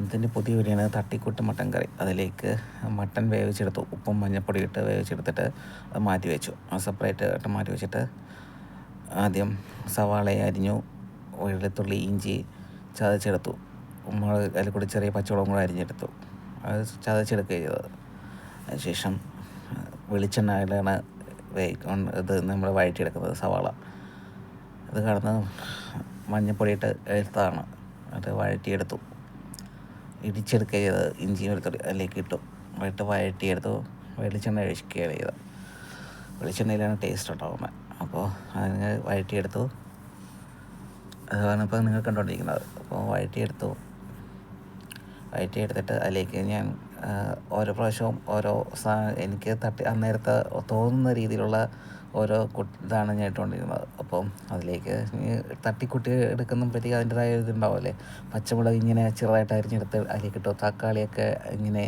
ഇതിൻ്റെ പുതിയ വീഡിയോയാണ് തട്ടിക്കൂട്ട് മട്ടൻ കറി. അതിലേക്ക് മട്ടൻ വേവിച്ചെടുത്തു, ഉപ്പും മഞ്ഞൾപ്പൊടി ഇട്ട് വേവിച്ചെടുത്തിട്ട് അത് മാറ്റി വെച്ചു. സെപ്പറേറ്റ് ആയിട്ട് മാറ്റി വെച്ചിട്ട് ആദ്യം സവാളയെ അരിഞ്ഞു, വെളുത്തുള്ളി ഇഞ്ചി ചതച്ചെടുത്തു, മുളക് അതിൽ കൂടി ചെറിയ പച്ചമുളകും കൂടെ അരിഞ്ഞെടുത്തു, അത് ചതച്ചെടുക്കുകയാണ് ചെയ്തത്. അതിനുശേഷം വെളിച്ചെണ്ണയിലാണ് ഇത് നമ്മൾ വഴറ്റിയെടുക്കുന്നത്. സവാള അത് കടന്ന് മഞ്ഞൾപ്പൊടിയിട്ട് എടുത്തതാണ്, അത് വഴറ്റിയെടുത്തു. ഇടിച്ചെടുക്കുക ചെയ്തത്. ഇഞ്ചിയും വെളുത്തുള്ളി അതിലേക്ക് ഇട്ടു, വഴറ്റിയെടുത്തു. വെളിച്ചെണ്ണ ഒഴിക്കുകയാണ് ചെയ്തത്. വെളിച്ചെണ്ണയിലാണ് ടേസ്റ്റ് ഉണ്ടാകുന്നത്. അപ്പോൾ അതിന് വഴറ്റിയെടുത്തു. അതാണ് ഇപ്പോൾ നിങ്ങൾ കണ്ടുകൊണ്ടിരിക്കുന്നത്. അപ്പോൾ വഴറ്റിയെടുത്തിട്ട് അതിലേക്ക് ഞാൻ ഓരോ പ്രാവശ്യവും ഓരോ എനിക്ക് അന്നേരത്തെ തോന്നുന്ന രീതിയിലുള്ള ഓരോ ഇതാണ് ഞാൻ ഇട്ടുകൊണ്ടിരുന്നത്. അപ്പം അതിലേക്ക് തട്ടിക്കുട്ടി എടുക്കുമ്പോഴത്തേക്ക് അതിൻ്റെതായ ഇതുണ്ടാവുമല്ലേ. പച്ചമുളക് ഇങ്ങനെ ചെറുതായിട്ട് അരിഞ്ഞെടുത്ത് അതിലേക്ക് ഇട്ടു. തക്കാളിയൊക്കെ ഇങ്ങനെ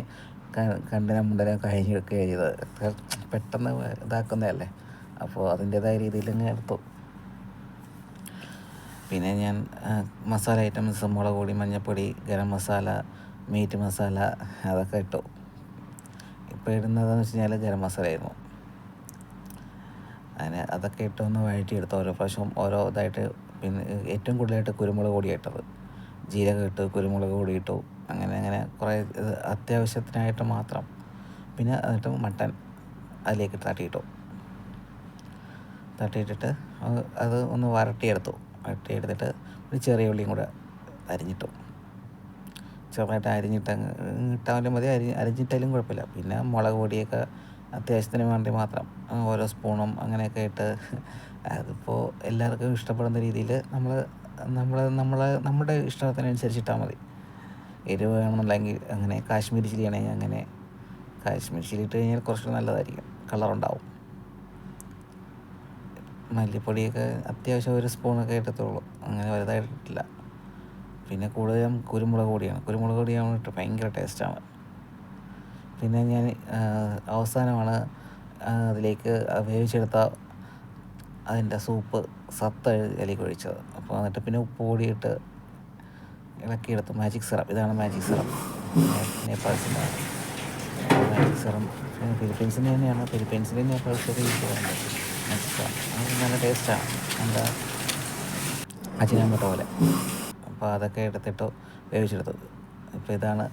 കണ്ടിന മുണ്ടനൊക്കെ അരിഞ്ഞെടുക്കുകയാണ് ചെയ്തത്. പെട്ടെന്ന് ഇതാക്കുന്നതല്ലേ, അപ്പോൾ അതിൻ്റേതായ രീതിയിൽ ഇങ്ങനെ എടുത്തു. പിന്നെ ഞാൻ മസാല ഐറ്റംസ് മുളക് പൊടി, മഞ്ഞൾപ്പൊടി, ഗരം മസാല, മീറ്റ് മസാല അതൊക്കെ ഇട്ടു. ഇപ്പോൾ ഇടുന്നതെന്ന് വെച്ച് കഴിഞ്ഞാൽ ഗരം മസാല ആയിരുന്നു. അതൊക്കെ ഇട്ടൊന്ന് വഴറ്റിയെടുത്തു. ഓരോ പ്രാവശ്യവും ഓരോ ഇതായിട്ട്. പിന്നെ ഏറ്റവും കൂടുതലായിട്ട് കുരുമുളക് പൊടി ഇട്ടത്, ജീരകം ഇട്ടു, കുരുമുളക് പൊടി ഇട്ടു. അങ്ങനെ കുറേ അത്യാവശ്യത്തിനായിട്ട് മാത്രം. പിന്നെ എന്നിട്ട് മട്ടൻ അതിലേക്ക് തട്ടിയിട്ടിട്ട് അത് ഒന്ന് വരട്ടിയെടുത്തിട്ട് ഒരു ചെറിയ ഉള്ളിയും കൂടെ അരിഞ്ഞിട്ടു. ചെറുതായിട്ട് ഇട്ടാലും മതി, അരിഞ്ഞിട്ടാലും കുഴപ്പമില്ല. പിന്നെ മുളക് പൊടിയൊക്കെ അത്യാവശ്യത്തിന് വേണ്ടി മാത്രം ഓരോ സ്പൂണും അങ്ങനെയൊക്കെ ഇട്ട്. അതിപ്പോൾ എല്ലാവർക്കും ഇഷ്ടപ്പെടുന്ന രീതിയിൽ നമ്മുടെ ഇഷ്ടത്തിനനുസരിച്ചിട്ടാൽ മതി. എരിവ് വേണമെന്നുണ്ടെങ്കിൽ അങ്ങനെ, കാശ്മീരി ചില്ലി ആണെങ്കിൽ അങ്ങനെ. കാശ്മീരി ചില്ലി ഇട്ട് കഴിഞ്ഞാൽ കുറച്ചുകൂടി നല്ലതായിരിക്കും, കളറുണ്ടാവും. മല്ലിപ്പൊടിയൊക്കെ അത്യാവശ്യം ഒരു സ്പൂണൊക്കെ ഇട്ടത്തുള്ളൂ, അങ്ങനെ വലുതായിട്ടില്ല. പിന്നെ കൂടുതലും കുരുമുളക് പൊടിയാണ് ഇട്ട് ഭയങ്കര ടേസ്റ്റാണ്. പിന്നെ ഞാൻ അവസാനമാണ് അതിലേക്ക് വേവിച്ചെടുത്ത അതിൻ്റെ സത്ത് അതിലേക്ക് ഒഴിച്ചത്. അപ്പോൾ എന്നിട്ട് പിന്നെ ഉപ്പ് പൊടിയിട്ട് ഇളക്കിയെടുത്തു. മാജിക് സിറം, ഇതാണ് മാജിക് സിറം, നേപ്പാൾസിൻ്റെ മാജിക് സിറം. ഫിലിപ്പീൻസിൻ്റെ തന്നെയാണ്, ഫിലിപ്പീൻസിൻ്റെ നേപ്പാൾസൊക്കെ യൂസ് ചെയ്യുന്നുണ്ട് മാജിക് സിറം. അത് നല്ല ടേസ്റ്റാണ്, നല്ല അജിനാമോട്ടോ പോലെ. അപ്പോൾ അതൊക്കെ എടുത്തിട്ട് വേവിച്ചെടുത്തു. ഇപ്പോൾ ഇതാണ്